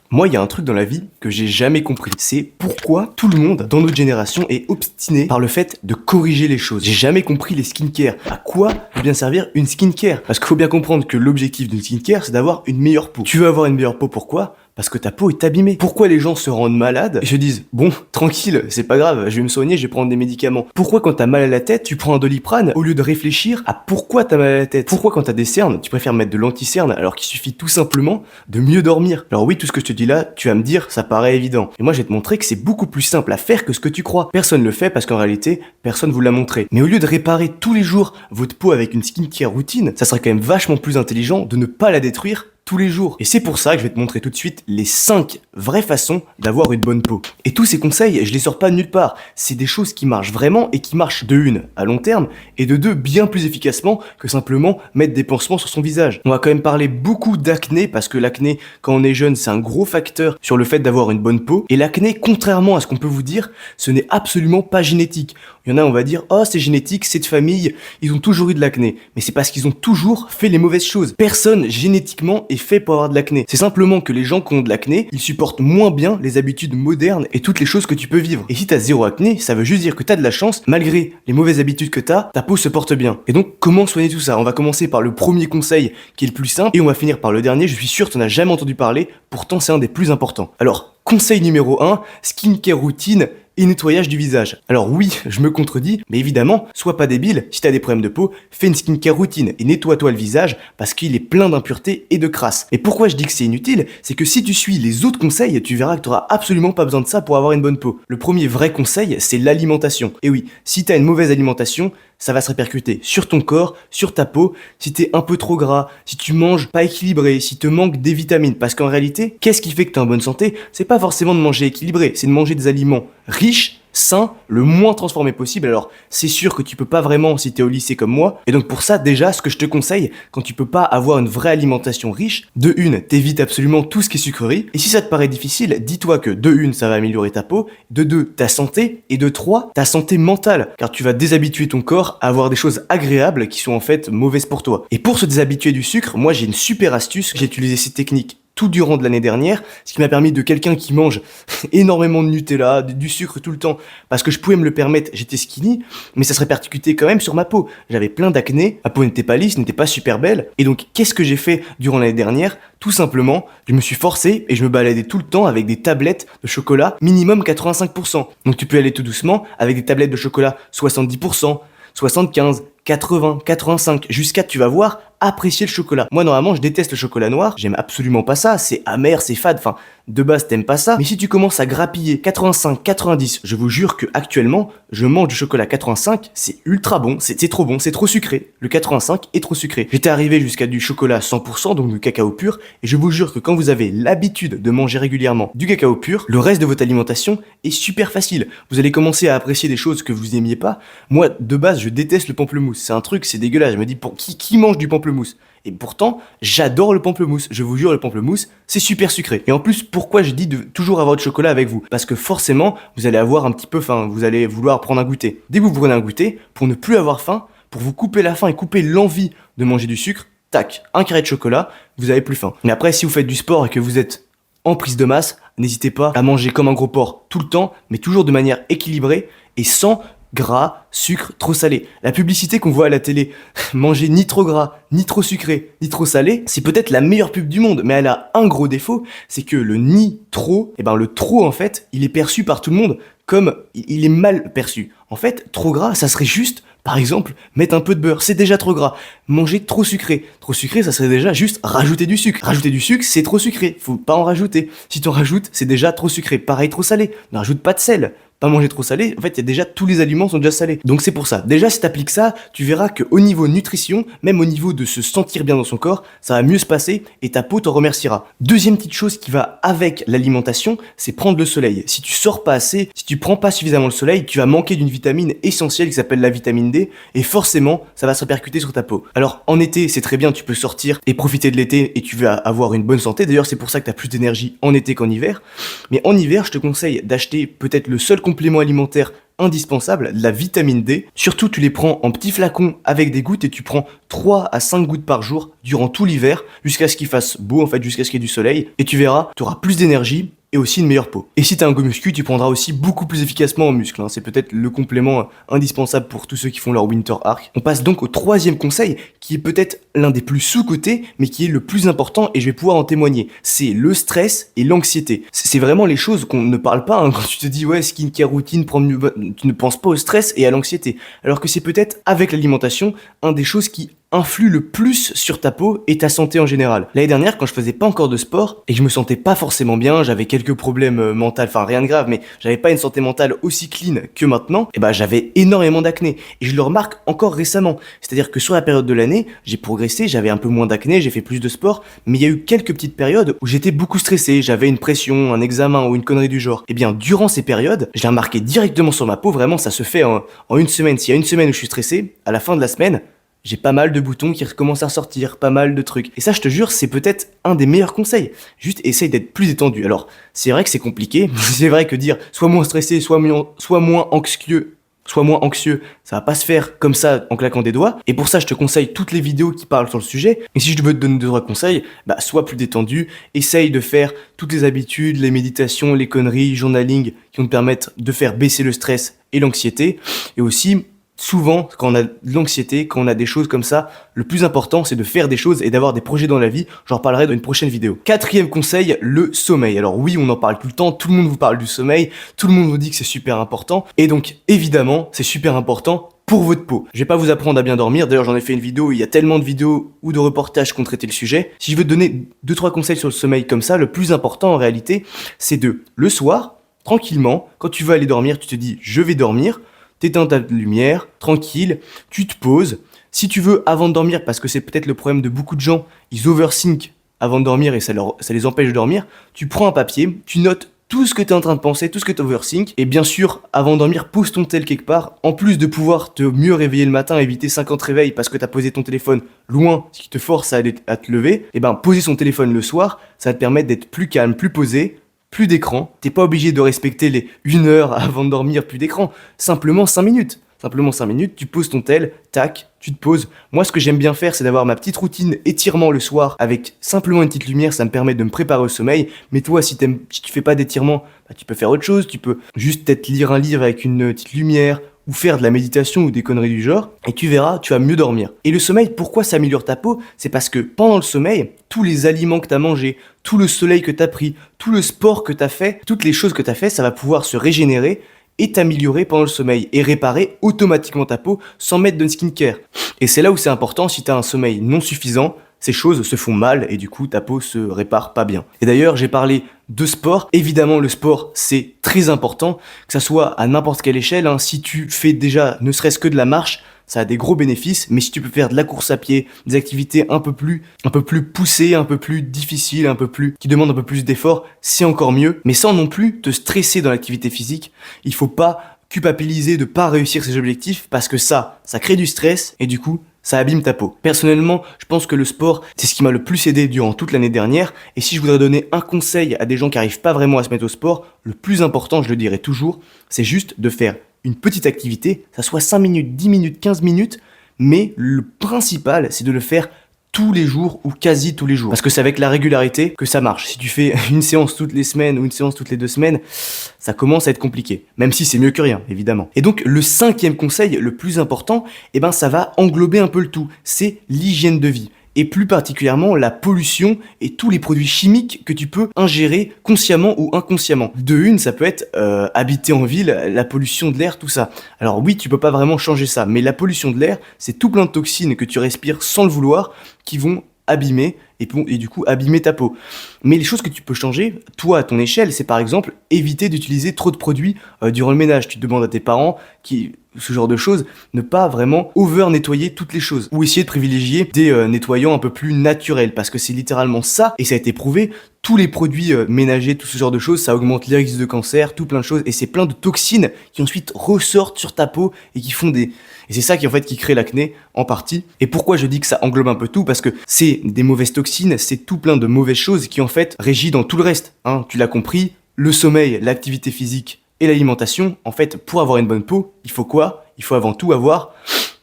Moi, il y a un truc dans la vie que j'ai jamais compris. C'est pourquoi tout le monde dans notre génération est obstiné par le fait de corriger les choses. J'ai jamais compris les skincare. À quoi peut bien servir une skincare? Parce qu'il faut bien comprendre que l'objectif d'une skincare, c'est d'avoir une meilleure peau. Tu veux avoir une meilleure peau, pourquoi? Parce que ta peau est abîmée. Pourquoi les gens se rendent malades et se disent bon, tranquille, c'est pas grave, je vais me soigner, je vais prendre des médicaments. Pourquoi quand t'as mal à la tête, tu prends un Doliprane au lieu de réfléchir à pourquoi t'as mal à la tête? Pourquoi quand t'as des cernes, tu préfères mettre de l'anti-cerne alors qu'il suffit tout simplement de mieux dormir? Alors oui, tout ce que je te dis là, tu vas me dire, ça paraît évident. Et moi, je vais te montrer que c'est beaucoup plus simple à faire que ce que tu crois. Personne le fait parce qu'en réalité, personne vous l'a montré. Mais au lieu de réparer tous les jours votre peau avec une skincare routine, ça serait quand même vachement plus intelligent de ne pas la détruire tous les jours. Et c'est pour ça que je vais te montrer tout de suite les 5 vraies façons d'avoir une bonne peau. Et tous ces conseils, je les sors pas de nulle part. C'est des choses qui marchent vraiment et qui marchent de une à long terme et de deux bien plus efficacement que simplement mettre des pansements sur son visage. On va quand même parler beaucoup d'acné parce que l'acné, quand on est jeune, c'est un gros facteur sur le fait d'avoir une bonne peau. Et l'acné, contrairement à ce qu'on peut vous dire, ce n'est absolument pas génétique. Il y en a, on va dire, oh c'est génétique, c'est de famille, ils ont toujours eu de l'acné. Mais c'est parce qu'ils ont toujours fait les mauvaises choses. Personne génétiquement est fait pour avoir de l'acné. C'est simplement que les gens qui ont de l'acné, ils supportent moins bien les habitudes modernes et toutes les choses que tu peux vivre. Et si t'as zéro acné, ça veut juste dire que t'as de la chance, malgré les mauvaises habitudes que t'as, ta peau se porte bien. Et donc, comment soigner tout ça? On va commencer par le premier conseil qui est le plus simple et on va finir par le dernier, je suis sûr que t'en as jamais entendu parler, pourtant c'est un des plus importants. Alors, conseil numéro 1, skincare routine et nettoyage du visage. Alors oui, je me contredis, mais évidemment, sois pas débile, si t'as des problèmes de peau, fais une skincare routine et nettoie-toi le visage parce qu'il est plein d'impuretés et de crasse. Et pourquoi je dis que c'est inutile? C'est que si tu suis les autres conseils, tu verras que t'auras absolument pas besoin de ça pour avoir une bonne peau. Le premier vrai conseil, c'est l'alimentation. Et oui, si t'as une mauvaise alimentation, ça va se répercuter sur ton corps, sur ta peau, si t'es un peu trop gras, si tu manges pas équilibré, si te manque des vitamines. Parce qu'en réalité, qu'est-ce qui fait que t'es en bonne santé? C'est pas forcément de manger équilibré, c'est de manger des aliments riches, sain, le moins transformé possible. Alors c'est sûr que tu peux pas vraiment si t'es au lycée comme moi, et donc pour ça déjà ce que je te conseille quand tu peux pas avoir une vraie alimentation riche, de une, t'évites absolument tout ce qui est sucrerie, et si ça te paraît difficile, dis-toi que de une, ça va améliorer ta peau, de deux, ta santé, et de trois, ta santé mentale, car tu vas déshabituer ton corps à avoir des choses agréables qui sont en fait mauvaises pour toi. Et pour se déshabituer du sucre, moi j'ai une super astuce, j'ai utilisé ces techniques tout durant de l'année dernière, ce qui m'a permis de quelqu'un qui mange énormément de Nutella, du sucre tout le temps, parce que je pouvais me le permettre, j'étais skinny, mais ça se répercutait quand même sur ma peau. J'avais plein d'acné, ma peau n'était pas lisse, n'était pas super belle, et donc qu'est-ce que j'ai fait durant l'année dernière? Tout simplement, je me suis forcé et je me baladais tout le temps avec des tablettes de chocolat minimum 85%. Donc tu peux aller tout doucement avec des tablettes de chocolat 70%, 75, 80, 85, jusqu'à, tu vas voir, apprécier le chocolat. Moi, normalement, je déteste le chocolat noir, j'aime absolument pas ça, c'est amer, c'est fade, enfin, de base, t'aimes pas ça, mais si tu commences à grappiller 85, 90, je vous jure que actuellement, je mange du chocolat 85, c'est ultra bon, c'est trop bon, c'est trop sucré. Le 85 est trop sucré. J'étais arrivé jusqu'à du chocolat 100%, donc du cacao pur, et je vous jure que quand vous avez l'habitude de manger régulièrement du cacao pur, le reste de votre alimentation est super facile. Vous allez commencer à apprécier des choses que vous aimiez pas. Moi, de base, je déteste le pamplemousse. C'est un truc, c'est dégueulasse. Je me dis, pour qui mange du pamplemousse? Et pourtant, j'adore le pamplemousse. Je vous jure, le pamplemousse, c'est super sucré. Et en plus, pourquoi je dis de toujours avoir du chocolat avec vous? Parce que forcément, vous allez avoir un petit peu faim. Vous allez vouloir prendre un goûter. Dès que vous prenez un goûter, pour ne plus avoir faim, pour vous couper la faim et couper l'envie de manger du sucre, tac, un carré de chocolat, vous avez plus faim. Mais après, si vous faites du sport et que vous êtes en prise de masse, n'hésitez pas à manger comme un gros porc tout le temps, mais toujours de manière équilibrée et sans gras, sucre, trop salé. La publicité qu'on voit à la télé, manger ni trop gras, ni trop sucré, ni trop salé, c'est peut-être la meilleure pub du monde, mais elle a un gros défaut, c'est que le ni trop, et ben le trop en fait, il est perçu par tout le monde comme il est mal perçu. En fait, trop gras, ça serait juste, par exemple, mettre un peu de beurre, c'est déjà trop gras. Manger trop sucré, ça serait déjà juste rajouter du sucre. Rajouter du sucre, c'est trop sucré, faut pas en rajouter. Si tu en rajoutes, c'est déjà trop sucré. Pareil, trop salé, ne rajoute pas de sel. Pas manger trop salé, en fait, il y a déjà tous les aliments sont déjà salés. Donc c'est pour ça. Déjà, si t'appliques ça, tu verras qu'au niveau nutrition, même au niveau de se sentir bien dans son corps, ça va mieux se passer et ta peau t'en remerciera. Deuxième petite chose qui va avec l'alimentation, c'est prendre le soleil. Si tu sors pas assez, si tu prends pas suffisamment le soleil, tu vas manquer d'une vitamine essentielle qui s'appelle la vitamine D et forcément, ça va se répercuter sur ta peau. Alors en été, c'est très bien, tu peux sortir et profiter de l'été et tu vas avoir une bonne santé. D'ailleurs, c'est pour ça que t'as plus d'énergie en été qu'en hiver. Mais en hiver, je te conseille d'acheter peut-être le seul complément alimentaire indispensable, de la vitamine D. Surtout, tu les prends en petits flacons avec des gouttes et tu prends 3 à 5 gouttes par jour durant tout l'hiver jusqu'à ce qu'il fasse beau, en fait, jusqu'à ce qu'il y ait du soleil. Et tu verras, tu auras plus d'énergie et aussi une meilleure peau. Et si t'as un go muscu, tu prendras aussi beaucoup plus efficacement en muscle, hein. C'est peut-être le complément indispensable pour tous ceux qui font leur winter arc. On passe donc au troisième conseil, qui est peut-être l'un des plus sous-cotés, mais qui est le plus important, et je vais pouvoir en témoigner. C'est le stress et l'anxiété. C'est vraiment les choses qu'on ne parle pas, hein. Quand tu te dis, ouais, skincare routine, tu ne penses pas au stress et à l'anxiété. Alors que c'est peut-être, avec l'alimentation, un des choses qui influe le plus sur ta peau et ta santé en général. L'année dernière, quand je faisais pas encore de sport et que je me sentais pas forcément bien, j'avais quelques problèmes mentaux, enfin rien de grave, mais j'avais pas une santé mentale aussi clean que maintenant, et bah j'avais énormément d'acné. Et je le remarque encore récemment. C'est-à-dire que sur la période de l'année, j'ai progressé, j'avais un peu moins d'acné, j'ai fait plus de sport, mais il y a eu quelques petites périodes où j'étais beaucoup stressé, j'avais une pression, un examen ou une connerie du genre. Et bien durant ces périodes, je l'ai remarqué directement sur ma peau, vraiment ça se fait en une semaine. S'il y a une semaine où je suis stressé, à la fin de la semaine, j'ai pas mal de boutons qui recommencent à ressortir, pas mal de trucs. Et ça, je te jure, c'est peut-être un des meilleurs conseils. Juste essaye d'être plus détendu. Alors, c'est vrai que c'est compliqué. C'est vrai que dire sois moins stressé, sois moins anxieux, ça va pas se faire comme ça en claquant des doigts. Et pour ça, je te conseille toutes les vidéos qui parlent sur le sujet. Et si je veux te donner 2-3 conseils, bah sois plus détendu, essaye de faire toutes les habitudes, les méditations, les conneries, journaling qui vont te permettre de faire baisser le stress et l'anxiété. Et aussi, souvent, quand on a de l'anxiété, quand on a des choses comme ça, le plus important, c'est de faire des choses et d'avoir des projets dans la vie. J'en reparlerai dans une prochaine vidéo. Quatrième conseil, le sommeil. Alors oui, on en parle tout le temps, tout le monde vous parle du sommeil, tout le monde vous dit que c'est super important. Et donc, évidemment, c'est super important pour votre peau. Je vais pas vous apprendre à bien dormir, d'ailleurs j'en ai fait une vidéo, il y a tellement de vidéos ou de reportages qui ont traité le sujet. Si je veux te donner 2-3 conseils sur le sommeil comme ça, le plus important en réalité, c'est le soir, tranquillement, quand tu veux aller dormir, tu te dis je vais dormir, t'éteins ta lumière, tranquille, tu te poses. Si tu veux, avant de dormir, parce que c'est peut-être le problème de beaucoup de gens, ils overthink avant de dormir et ça les empêche de dormir, tu prends un papier, tu notes tout ce que tu es en train de penser, tout ce que tu overthink, et bien sûr, avant de dormir, pose ton tel quelque part, en plus de pouvoir te mieux réveiller le matin, éviter 50 réveils parce que tu as posé ton téléphone loin, ce qui te force à te lever, et ben poser son téléphone le soir, ça va te permettre d'être plus calme, plus posé, plus d'écran, t'es pas obligé de respecter les 1 heure avant de dormir, plus d'écran, simplement 5 minutes. Simplement 5 minutes, tu poses ton tel, tac, tu te poses. Moi, ce que j'aime bien faire, c'est d'avoir ma petite routine étirement le soir avec simplement une petite lumière, ça me permet de me préparer au sommeil. Mais toi, si tu fais pas d'étirement, bah, tu peux faire autre chose, tu peux juste peut-être lire un livre avec une petite lumière, ou faire de la méditation ou des conneries du genre, et tu verras, tu vas mieux dormir. Et le sommeil, pourquoi ça améliore ta peau? C'est parce que pendant le sommeil, tous les aliments que tu as mangés, tout le soleil que tu as pris, tout le sport que tu as fait, toutes les choses que tu as fait, ça va pouvoir se régénérer et t'améliorer pendant le sommeil et réparer automatiquement ta peau sans mettre de skincare. Et c'est là où c'est important, si tu as un sommeil non suffisant, ces choses se font mal et du coup ta peau se répare pas bien. Et d'ailleurs j'ai parlé de sport, évidemment le sport c'est très important, que ça soit à n'importe quelle échelle, hein. Si tu fais déjà ne serait-ce que de la marche, ça a des gros bénéfices, mais si tu peux faire de la course à pied, des activités un peu plus poussées, un peu plus difficiles, qui demandent un peu plus d'efforts, c'est encore mieux, mais sans non plus te stresser dans l'activité physique. Il faut pas culpabiliser de pas réussir ses objectifs parce que ça crée du stress et du coup ça abîme ta peau. Personnellement, je pense que le sport, c'est ce qui m'a le plus aidé durant toute l'année dernière. Et si je voudrais donner un conseil à des gens qui n'arrivent pas vraiment à se mettre au sport, le plus important, je le dirais toujours, c'est juste de faire une petite activité, ça soit 5 minutes, 10 minutes, 15 minutes, mais le principal, c'est de le faire tous les jours ou quasi tous les jours. Parce que c'est avec la régularité que ça marche. Si tu fais une séance toutes les semaines ou une séance toutes les 2 semaines, ça commence à être compliqué. Même si c'est mieux que rien, évidemment. Et donc, le 5e conseil, le plus important, ça va englober un peu le tout. C'est l'hygiène de vie. Et plus particulièrement la pollution et tous les produits chimiques que tu peux ingérer consciemment ou inconsciemment. Ça peut être habiter en ville, la pollution de l'air, tout ça. Alors oui, tu peux pas vraiment changer ça, mais la pollution de l'air, c'est tout plein de toxines que tu respires sans le vouloir, qui vont abîmer et du coup abîmer ta peau. Mais les choses que tu peux changer, toi à ton échelle, c'est par exemple éviter d'utiliser trop de produits durant le ménage. Tu te demandes à tes parents ce genre de choses, ne pas vraiment over-nettoyer toutes les choses. Ou essayer de privilégier des nettoyants un peu plus naturels, parce que c'est littéralement ça, et ça a été prouvé, tous les produits ménagers, tout ce genre de choses, ça augmente les risques de cancer, tout plein de choses, et c'est plein de toxines qui ensuite ressortent sur ta peau, et qui font Et c'est ça qui crée l'acné, en partie. Et pourquoi je dis que ça englobe un peu tout? Parce que c'est des mauvaises toxines, c'est tout plein de mauvaises choses qui en fait régissent dans tout le reste. Hein. Tu l'as compris, le sommeil, l'activité physique, Et l'alimentation, en fait, pour avoir une bonne peau, il faut quoi? Il faut avant tout avoir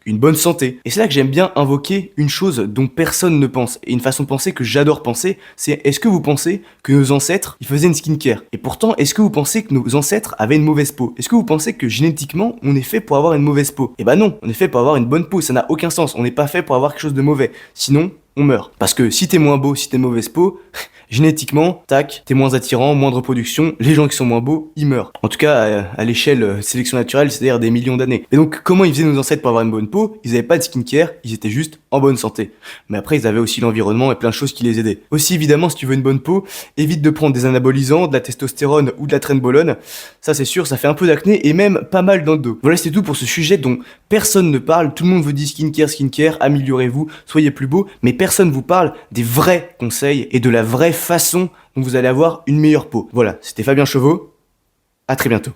une bonne santé. Et c'est là que j'aime bien invoquer une chose dont personne ne pense. Et une façon de penser que j'adore penser, c'est est-ce que vous pensez que nos ancêtres, ils faisaient une skincare? Et pourtant, est-ce que vous pensez que nos ancêtres avaient une mauvaise peau? Est-ce que vous pensez que génétiquement, on est fait pour avoir une mauvaise peau? Eh ben non, on est fait pour avoir une bonne peau, ça n'a aucun sens. On n'est pas fait pour avoir quelque chose de mauvais. Sinon, on meurt. Parce que si t'es moins beau, si t'es mauvaise peau, génétiquement, tac, t'es moins attirant, moins de reproduction, les gens qui sont moins beaux, ils meurent. En tout cas, à l'échelle sélection naturelle, c'est-à-dire des millions d'années. Et donc, comment ils faisaient nos ancêtres pour avoir une bonne peau? Ils avaient pas de skincare, ils étaient juste en bonne santé. Mais après, ils avaient aussi l'environnement et plein de choses qui les aidaient. Aussi, évidemment, si tu veux une bonne peau, évite de prendre des anabolisants, de la testostérone ou de la trenbolone. Ça, c'est sûr, ça fait un peu d'acné et même pas mal dans le dos. Voilà, c'est tout pour ce sujet dont personne ne parle. Tout le monde vous dit skincare, améliorez-vous, soyez plus beau, mais personne vous parle des vrais conseils et de la vraie façon dont vous allez avoir une meilleure peau. Voilà, c'était Fabien Chevaux, à très bientôt.